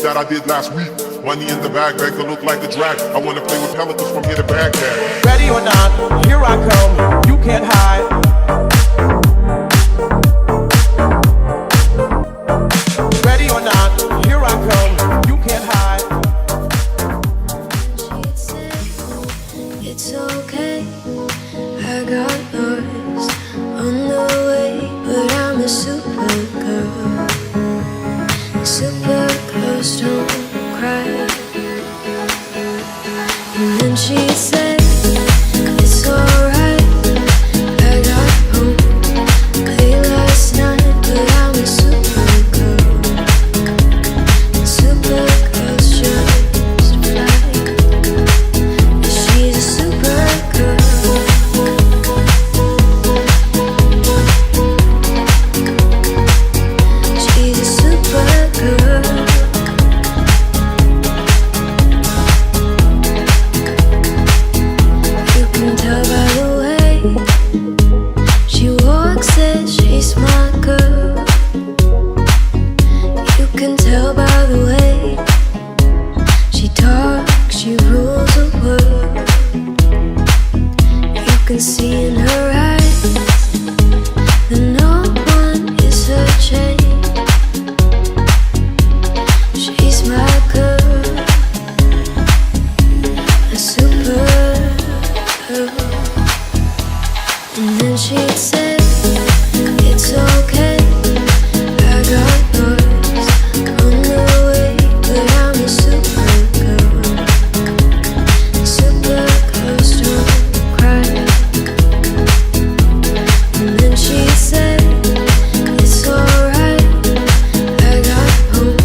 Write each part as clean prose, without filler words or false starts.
That I did last week. Money in the bag, bank to look like a drag. I wanna play with pelicans from here to Baghdad. Ready or not, here I come. You can't hide. Ready or not, here I come. You can't hide. It's okay. I got lost on the way, but I'm a super girl. Super girls don't cry. And then she said, it's alright. I got home late last night, but I'm a super girl. Super girls just fly. she'd say, it's okay, I got noise on the way, but I'm a supergirl. Supergirls don't cry. And then she'd say, it's alright, I got home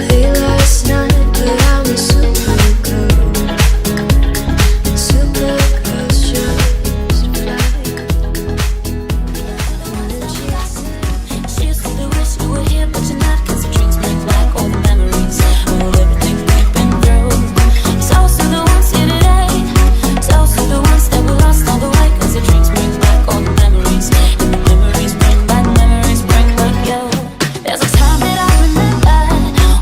late last night, but I'm a supergirl. Supergirls just fly. And then she said, She used to wish you were here, but you're not, 'cause the drinks bring back all the memories of everything we've been through. Toast to the ones here today, toast to the ones that we lost all the way, 'cause the drinks bring back all the memories, and the memories bring back you. There's a time that I remember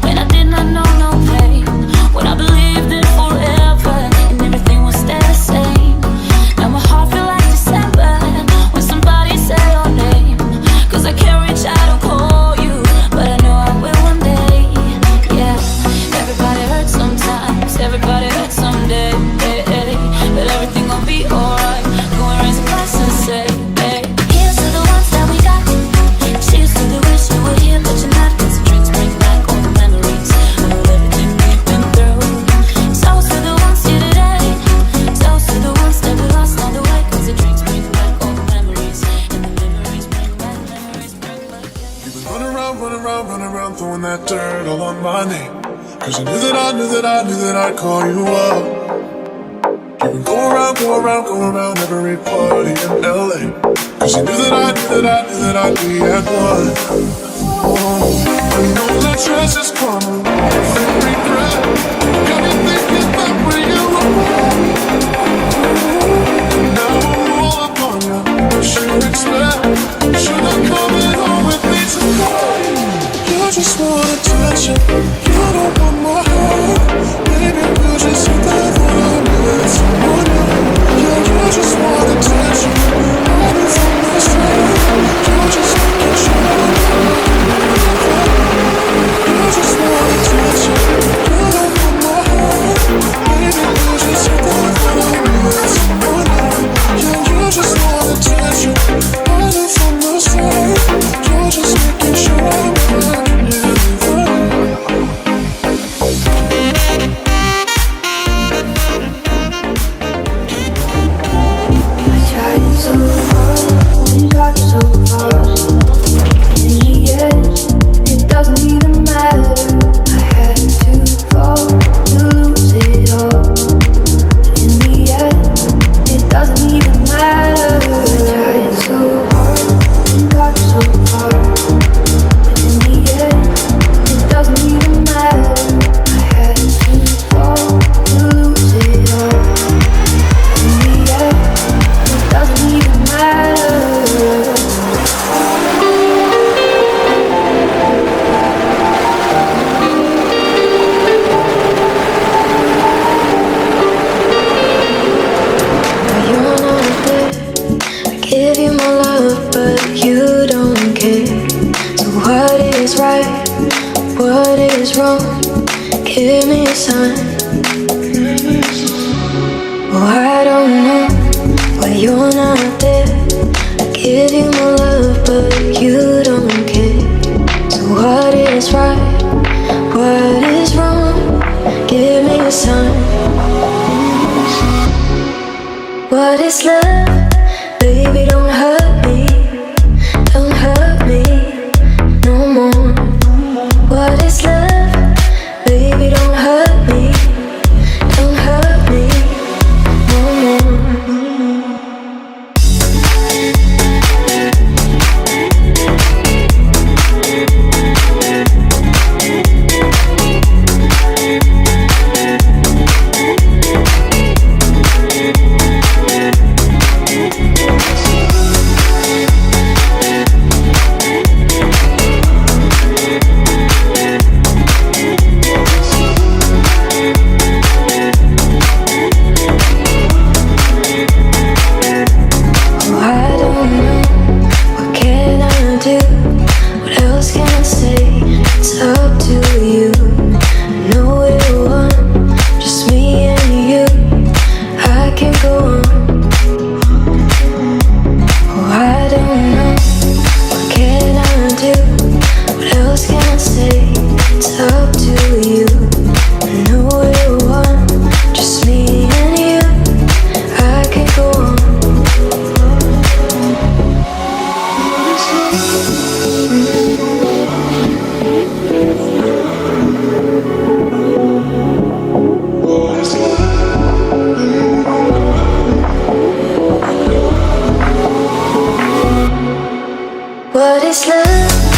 when I did not know no pain, when I believed in forever and everything would stay the same. Now my heart feel like December when somebody say your name, 'cause I can't reach out and call you, but I know I will one day. Yeah, everybody hurts sometimes, everybody hurts someday, but everything gon' be alright. Go and raise a glass and say, hey, here's to the ones that we got. She used to wish you were here, but you're not, 'cause the drinks bring back all the memories of everything we've been through. Toast to the ones here today, toast to the ones that we lost all the way, 'cause the drinks bring back all the memories, and the memories bring back you. You've been running around, throwing that dirt all on my name. 'Cause you knew that I'd call you up. You've been go around every party in LA. 'Cause you knew that I'd be at one. Oh, I know that dress is karma, every regret. Got me thinking about where you were. And now I'm all up on you, what you expect? Should I come home with me tonight? You just want attention, you don't want my heart. Baby, you just hit that one I need someone new. Yeah, you just want attention, running from the strength. You just making sure you just want attention, you don't want my heart. Baby, you just hit that one I need someone new. Yeah, you just want attention, running from the strength. You just making sure I'm right. so hard, and got so fast. In the end, it doesn't even matter. I had to fall to lose it all. In the end, it doesn't even matter. I tried so hard, and got so far. In the end, it doesn't even matter. I had to fall to lose it all. In the end, it doesn't even matter. You're not there. I give you my love, but you don't care. So what is right? What is wrong? Give me a sign. Oh, I don't know why you're not there. I give you my love, but you don't care. So what is right? What is wrong? Give me a sign. What is love? Baby, don't hurt me. Don't hurt me no more. What is love? Baby, don't hurt me. Don't hurt me no more. What is love?